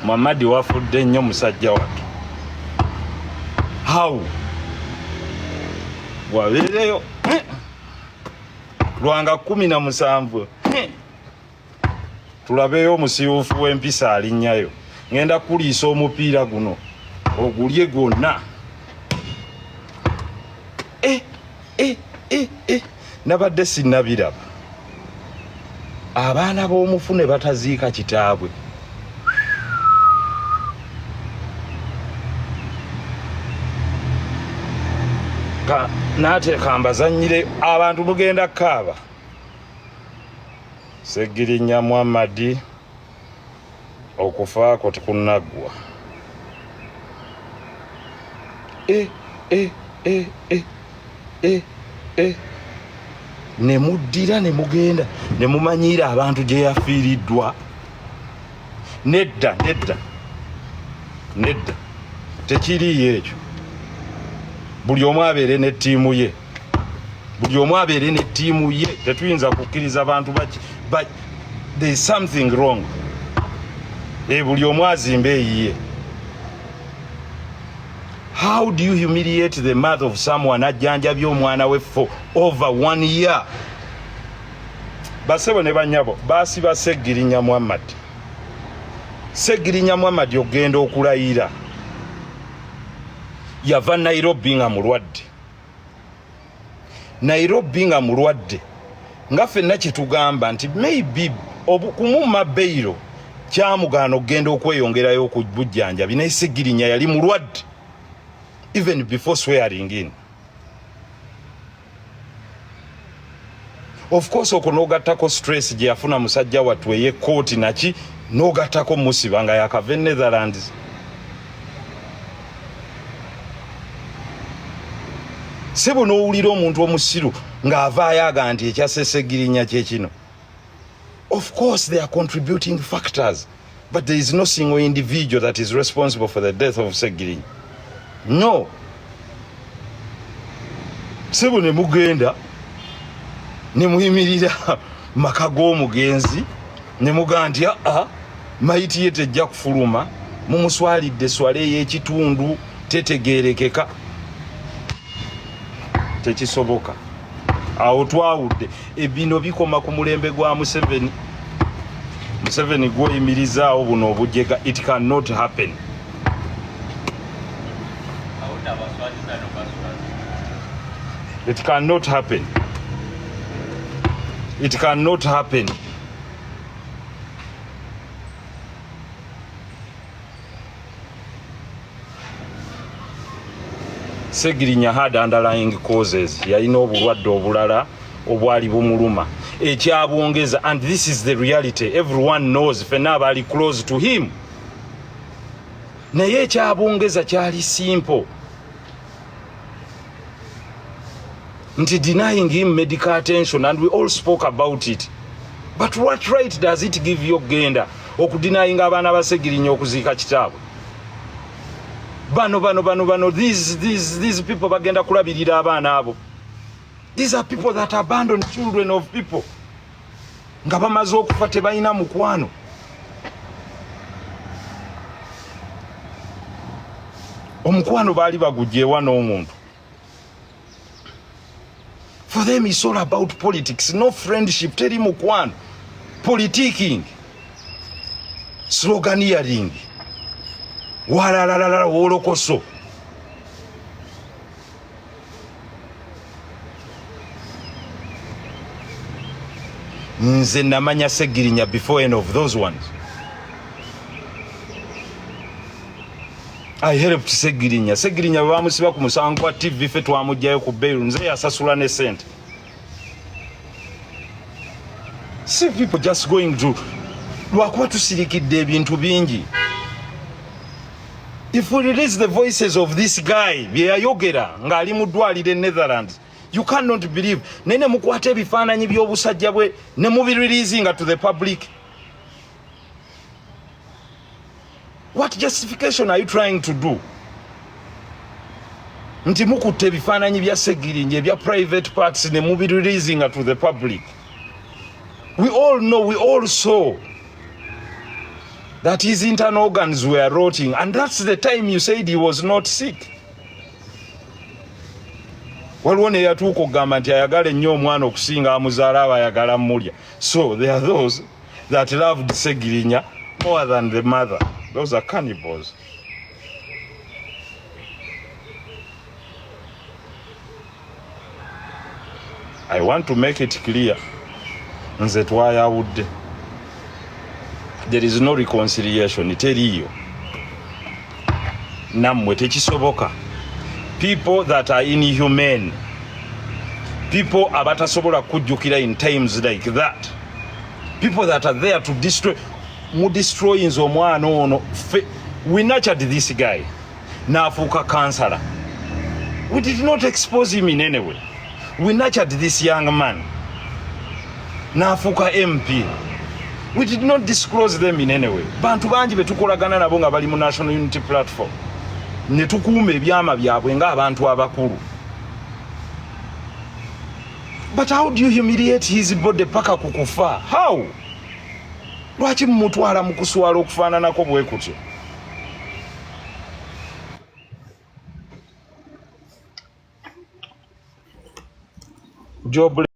Muhammad wafudde nnyo musajja wattu. How? Wabeereyo lwanga 17 tulabeyo omusiiwuufu w'empisa alinnyayo. Ngenda kuliisa omupiira guno ogulye gwonna. Nabadde sinnabiraba abaana b'omufu ne bataziika kitaabwe. Nate kambazanyire abantu mugenda kaaba. Segirinya Muhammad okufaako tikunaggwa. Ne muddira ne mugenda ne mumanyira abantu gye yafiiriddwa. Nedda tekiriyo ekyo. Buli omu abeere ne ttiimu ye. Tetuyinza kukkiriza abantu but there is something wrong. Buli omu azimba eyiye. How do you humiliate the mother of someone ajjanjabye omwana we for over 1 year? Basebo ne banyabo basiba Segirinya Muhammad. Segirinya Muhammad ogenda okulayira. Yava Nairobi nga mulwadde. Nga ffenna kitugamba nti maybe kumumma beyiro kyamugaana okugenda okweyongerayo okubujjanjabi naye Segirinya yali mulwadde even before swearing in. Of course okunoogattako stress gye yafuna musajja wattu eye kooti naki noogattako musiba nga yakava Netherlands. Sebo n'owulira omuntu omusiru ng'avaayo aga nti ekyase Segirinya kye kino. Of course they are contributing factors, but there is no single individual that is responsible for the death of Segirinya. No. Sebo ne mugenda ne muyimirira maka g'omugenzi ne mugaa nti mayiti ye tejja kufuluma, mumuswalidde swale ey'ekitundu tetegeerekeka. Tekisoboka. Awo twawudde ebino bikoma ku mulembe gwa Museveni gw'oyimirizaawo buno obujega. It cannot happen. It cannot happen. It cannot happen. Segirinya had underlying causes. Yalina obulwadde obulala obwali bumuluma ekyabwongeza, and this is the reality. Everyone knows fenna abali close to him. Naye ekyabwongeza kyali simple nti denying him medical attention, and we all spoke about it. But what right does it give you ogenda okudenying abaana ba Segirinya okuziika kitaabwe? Bano, these people bagenda kulabirira abaana abo. These are people that abandon children of people. Nga bamaze okufa tebalina mukwano. Omukwano baali bagugyewa n'omuntu. For them it's all about politics, no friendship, teri mukwano. Politicking, sloganeering, walalalala wolokoso. Nze namanya Segirinya before any of those ones. I helped Segirinya. Segirinya bamusiba ku musango kwa TV fe twamujjayo ku bail, nze yasasula ne sente. See people just going to lwakuba tusirikidde ebintu bingi. If we release the voices of this guy bye yayogera ng'ali mu ddwaliro in Netherlands, you cannot believe. Nene mukwate ebifaananyi by'obusajja bwe ne mubireleasinga to the public. What justification are you trying to do? Nti mukutte ebifaananyi bya Segirinya ebya private parts ne mubireleasinga to the public. We all know, we all saw. that his internal organs were rotting, and that's the time you said he was not sick. Waliwo ne yatuuka okugamba nti ayagala ennyo omwana okusinga amuzaala abayagala mmulya. So there are those that loved Segirinya more than the mother. Those are cannibals. I want to make it clear, nze twayawudde. There is no reconciliation. Teriyo. Nammwe tekisoboka. People that are inhumane, people abatasobola kujjukira in times like that, people that are there to destroy, destroy omwana ono. We nurtured this guy, n'afuuka counselor. We did not expose him in any way. We nurtured this young man, n'afuuka MP. We did not disclose them in any way. Bantu bangi betukolagana nabo nga bali mu National Unity Platform, ne tukuuma ebyama byabwe ng'abantu abakulu. But how do you humiliate his body paka kukufa? How? Lwaki mumutwala mu kuswala okufaananako bwe kutyo? Job